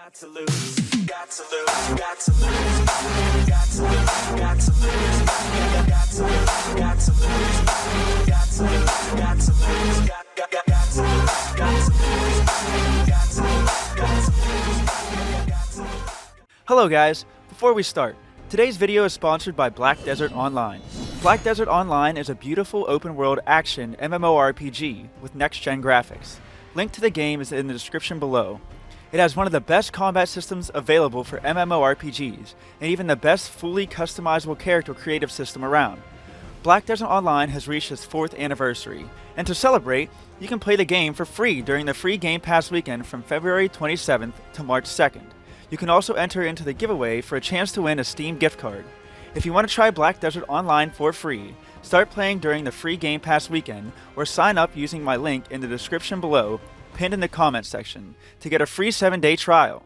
Got to lose, got to lose, got to lose, got to lose, got to lose, got to lose, got to lose, got to lose, got to lose, got to lose, got to lose. Hello guys, before we start, today's video is sponsored by Black Desert Online. Black Desert Online is a beautiful open-world action MMORPG with next-gen graphics. Link to the game is in the description below. It has one of the best combat systems available for MMORPGs, and even the best fully customizable character creative system around. Black Desert Online has reached its 4th anniversary, and to celebrate, you can play the game for free during the free Game Pass weekend from February 27th to March 2nd. You can also enter into the giveaway for a chance to win a Steam gift card. If you want to try Black Desert Online for free, start playing during the free Game Pass weekend, or sign up using my link in the description below, pinned in the comments section, to get a free 7-day trial.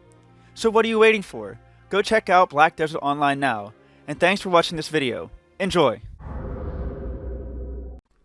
So what are you waiting for? Go check out Black Desert Online now, and thanks for watching this video. Enjoy!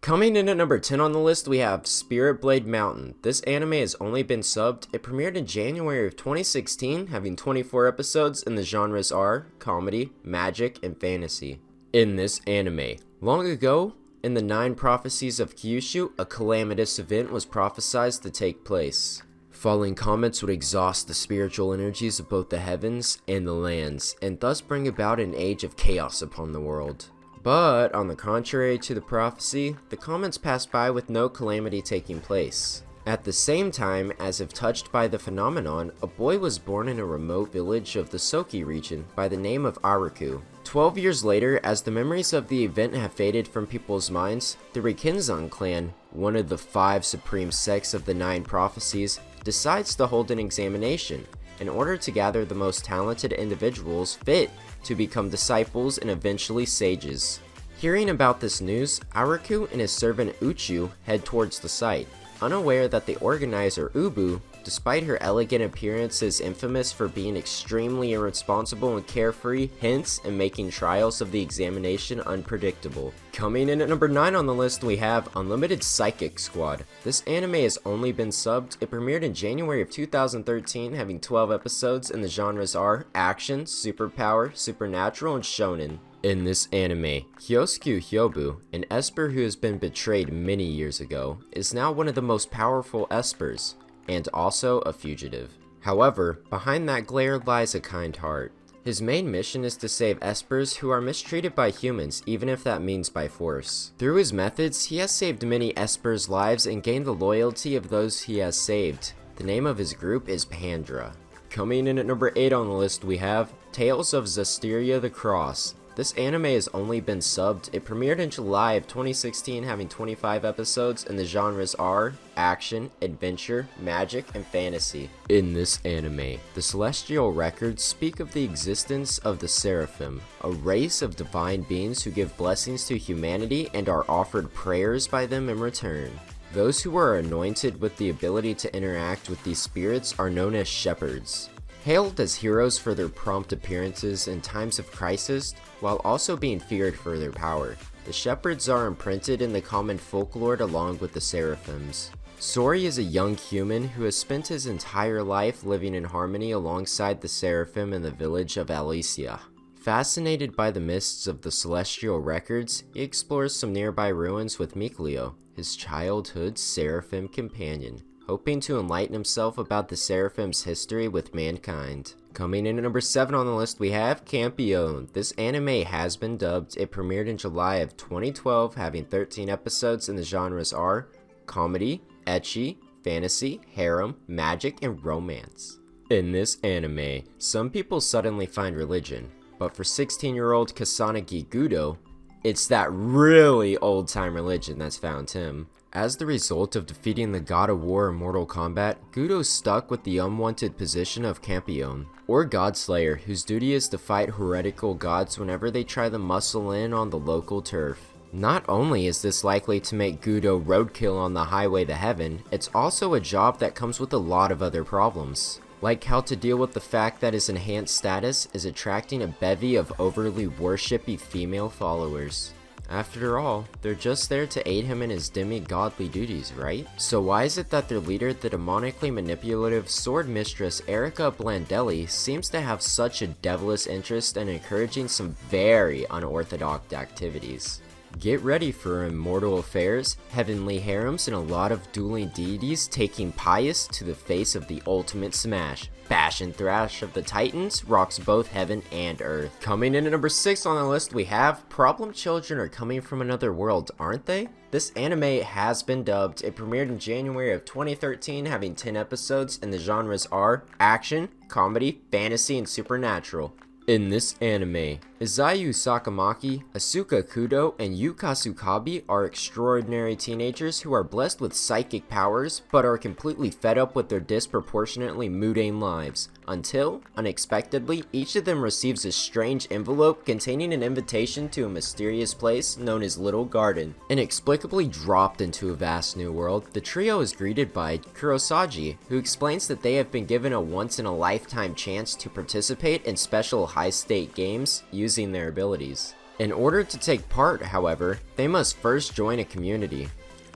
Coming in at number 10 on the list, we have Spirit Blade Mountain. This anime has only been subbed. It premiered in January of 2016, having 24 episodes, and the genres are comedy, magic, and fantasy. In this anime, long ago, in the 9 prophecies of Kyushu, a calamitous event was prophesied to take place. Falling comets would exhaust the spiritual energies of both the heavens and the lands, and thus bring about an age of chaos upon the world. But, on the contrary to the prophecy, the comets passed by with no calamity taking place. At the same time, as if touched by the phenomenon, a boy was born in a remote village of the Soki region by the name of Araku. 12 years later, as the memories of the event have faded from people's minds, the Rikenzan clan, one of the 5 supreme sects of the 9 prophecies, decides to hold an examination in order to gather the most talented individuals fit to become disciples and eventually sages. Hearing about this news, Araku and his servant Uchu head towards the site, unaware that the organizer Ubu, despite her elegant appearance, is infamous for being extremely irresponsible and carefree, hence in making trials of the examination unpredictable. Coming in at number 9 on the list, we have Unlimited Psychic Squad. This anime has only been subbed. It premiered in January of 2013, having 12 episodes, and the genres are action, superpower, supernatural, and shonen. In this anime, Hyosuke Hyobu, an Esper who has been betrayed many years ago, is now one of the most powerful Espers, and also a fugitive. However, behind that glare lies a kind heart. His main mission is to save Espers who are mistreated by humans, even if that means by force. Through his methods, he has saved many Espers' lives and gained the loyalty of those he has saved. The name of his group is Pandra. Coming in at number 8 on the list, we have Tales of Zestiria the Cross. This anime has only been subbed. It premiered in July of 2016, having 25 episodes, and the genres are action, adventure, magic, and fantasy. In this anime, the celestial records speak of the existence of the Seraphim, a race of divine beings who give blessings to humanity and are offered prayers by them in return. Those who are anointed with the ability to interact with these spirits are known as shepherds. Hailed as heroes for their prompt appearances in times of crisis, while also being feared for their power, the shepherds are imprinted in the common folklore along with the seraphims. Sori is a young human who has spent his entire life living in harmony alongside the seraphim in the village of Alicia. Fascinated by the mists of the celestial records, he explores some nearby ruins with Mikleo, his childhood seraphim companion, hoping to enlighten himself about the Seraphim's history with mankind. Coming in at number 7 on the list, we have Campione. This anime has been dubbed. It premiered in July of 2012, having 13 episodes, and the genres are comedy, ecchi, fantasy, harem, magic, and romance. In this anime, some people suddenly find religion, but for 16-year-old Kasanagi Gudo, it's that really old-time religion that's found him. As the result of defeating the God of War in Mortal Kombat, Gudo's stuck with the unwanted position of Campione, or Godslayer, whose duty is to fight heretical gods whenever they try to muscle in on the local turf. Not only is this likely to make Gudo roadkill on the highway to heaven, it's also a job that comes with a lot of other problems, like how to deal with the fact that his enhanced status is attracting a bevy of overly worshipy female followers. After all, they're just there to aid him in his demi-godly duties, right? So why is it that their leader, the demonically manipulative sword mistress Erica Blandelli, seems to have such a devilish interest in encouraging some very unorthodox activities? Get ready for immortal affairs, heavenly harems, and a lot of dueling deities taking pious to the face of the ultimate smash. Bash and Thrash of the Titans rocks both heaven and earth. Coming in at number 6 on the list, we have Problem Children Are Coming from Another World, aren't they? This anime has been dubbed. It premiered in January of 2013, having 10 episodes, and the genres are action, comedy, fantasy, and supernatural. In this anime, Izayu Sakamaki, Asuka Kudo, and Yuka Tsukabe are extraordinary teenagers who are blessed with psychic powers, but are completely fed up with their disproportionately mundane lives, until, unexpectedly, each of them receives a strange envelope containing an invitation to a mysterious place known as Little Garden. Inexplicably dropped into a vast new world, the trio is greeted by Kurosaji, who explains that they have been given a once-in-a-lifetime chance to participate in special high-stake games using their abilities. In order to take part, however, they must first join a community.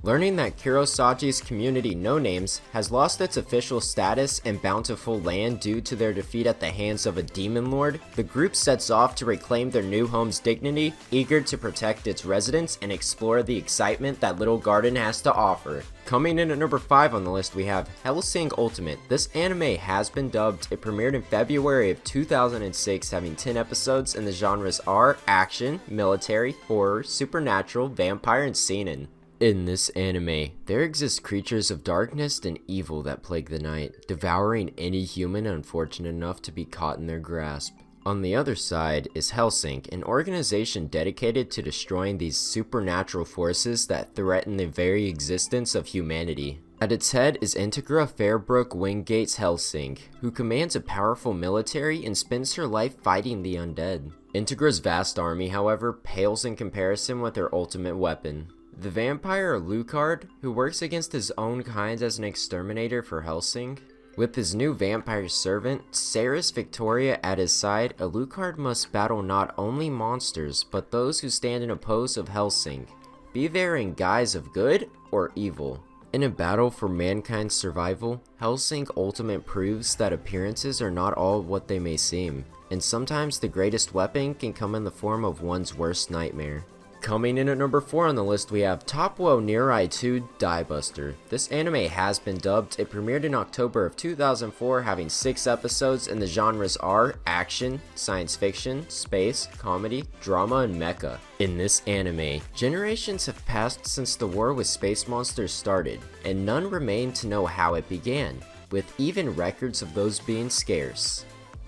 Learning that Kurosaji's community No Names has lost its official status and bountiful land due to their defeat at the hands of a demon lord, the group sets off to reclaim their new home's dignity, eager to protect its residents and explore the excitement that Little Garden has to offer. Coming in at number 5 on the list, we have Hellsing Ultimate. This anime has been dubbed. It premiered in February of 2006, having 10 episodes, and the genres are action, military, horror, supernatural, vampire, and seinen. In this anime, there exist creatures of darkness and evil that plague the night, devouring any human unfortunate enough to be caught in their grasp. On the other side is Hellsing, an organization dedicated to destroying these supernatural forces that threaten the very existence of humanity. At its head is Integra Fairbrook Wingates Hellsing, who commands a powerful military and spends her life fighting the undead. Integra's vast army, however, pales in comparison with her ultimate weapon. The vampire Alucard, who works against his own kind as an exterminator for Hellsing. With his new vampire servant, Ceres Victoria at his side, Alucard must battle not only monsters, but those who stand in oppose of Hellsing, be there in guise of good or evil. In a battle for mankind's survival, Hellsing Ultimate proves that appearances are not all what they may seem, and sometimes the greatest weapon can come in the form of one's worst nightmare. Coming in at number 4 on the list, we have Topwo Nirai 2 Diebuster. This anime has been dubbed. It premiered in October of 2004, having 6 episodes, and the genres are action, science fiction, space, comedy, drama, and mecha. In this anime, generations have passed since the war with space monsters started, and none remain to know how it began, with even records of those being scarce.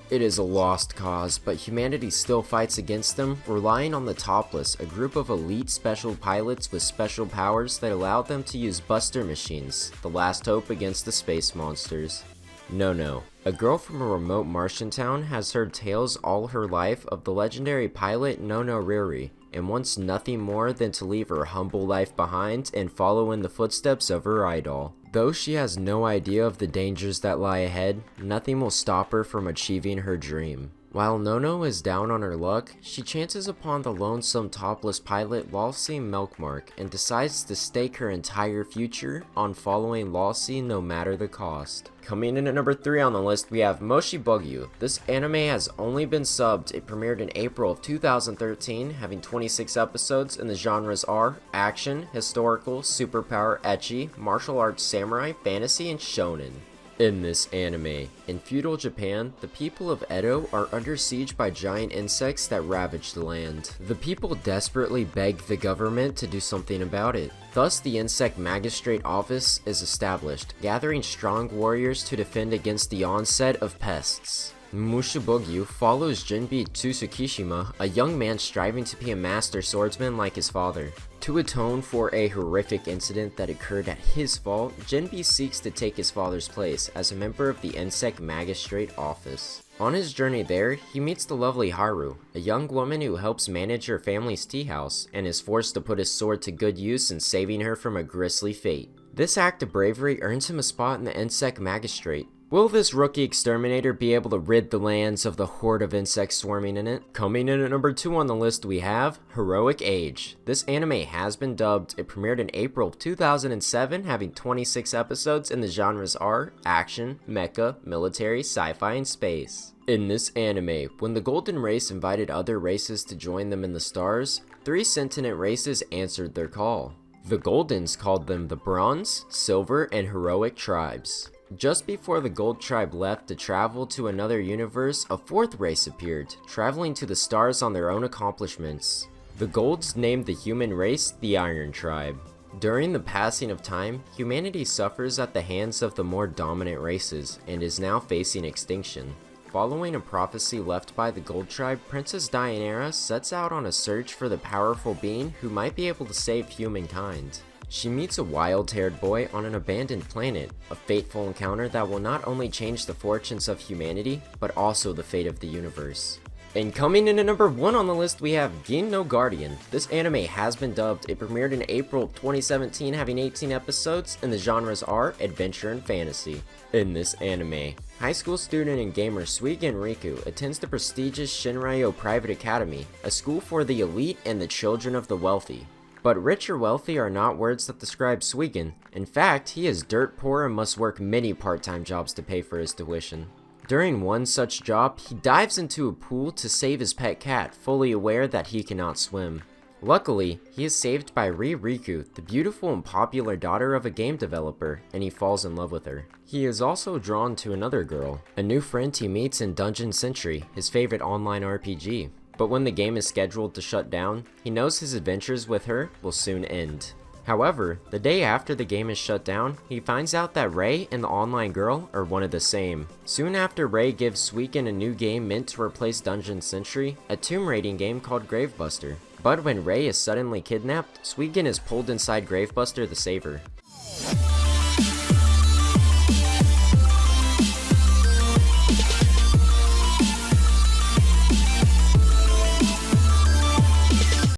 It is a lost cause, but humanity still fights against them, relying on the Topless, a group of elite special pilots with special powers that allow them to use buster machines, the last hope against the space monsters. No, a girl from a remote Martian town has heard tales all her life of the legendary pilot Nono Riri, and wants nothing more than to leave her humble life behind and follow in the footsteps of her idol. Though she has no idea of the dangers that lie ahead, nothing will stop her from achieving her dream. While Nono is down on her luck, she chances upon the lonesome topless pilot Lalsi Milkmark and decides to stake her entire future on following Lalsi no matter the cost. Coming in at number 3 on the list, we have Moshi Bugyu. This anime has only been subbed. It premiered in April of 2013, having 26 episodes, and the genres are action, historical, superpower, ecchi, martial arts, samurai, fantasy, and shonen. In this anime, in feudal Japan, the people of Edo are under siege by giant insects that ravage the land. The people desperately beg the government to do something about it. Thus, the Insect Magistrate Office is established, gathering strong warriors to defend against the onset of pests. Mushibugyu follows Jinbi Tsukishima, a young man striving to be a master swordsman like his father. To atone for a horrific incident that occurred at his fault, Jinbi seeks to take his father's place as a member of the Insect Magistrate Office. On his journey there, he meets the lovely Haru, a young woman who helps manage her family's tea house, and is forced to put his sword to good use in saving her from a grisly fate. This act of bravery earns him a spot in the Insect Magistrate. Will this rookie exterminator be able to rid the lands of the horde of insects swarming in it? Coming in at number 2 on the list we have Heroic Age. This anime has been dubbed. It premiered in April of 2007, having 26 episodes, and the genres are action, mecha, military, sci-fi, and space. In this anime, when the Golden Race invited other races to join them in the stars, 3 sentient races answered their call. The Goldens called them the Bronze, Silver, and Heroic tribes. Just before the Gold Tribe left to travel to another universe, a 4th race appeared, traveling to the stars on their own accomplishments. The Golds named the human race the Iron Tribe. During the passing of time, humanity suffers at the hands of the more dominant races, and is now facing extinction. Following a prophecy left by the Gold Tribe, Princess Dianera sets out on a search for the powerful being who might be able to save humankind. She meets a wild-haired boy on an abandoned planet, a fateful encounter that will not only change the fortunes of humanity, but also the fate of the universe. And coming in at number 1 on the list we have Gin no Guardian. This anime has been dubbed. It premiered in April 2017, having 18 episodes, and the genres are adventure and fantasy. In this anime, high school student and gamer Suigen Riku attends the prestigious Shinryo Private Academy, a school for the elite and the children of the wealthy. But rich or wealthy are not words that describe Suigen. In fact, he is dirt poor and must work many part-time jobs to pay for his tuition. During one such job, he dives into a pool to save his pet cat, fully aware that he cannot swim. Luckily, he is saved by Riku, the beautiful and popular daughter of a game developer, and he falls in love with her. He is also drawn to another girl, a new friend he meets in Dungeon Century, his favorite online RPG. But when the game is scheduled to shut down, he knows his adventures with her will soon end. However, the day after the game is shut down, he finds out that Rei and the online girl are one of the same. Soon after, Rei gives Suigen a new game meant to replace Dungeon Century, a tomb raiding game called Gravebuster. But when Rei is suddenly kidnapped, Suigen is pulled inside Gravebuster to save her.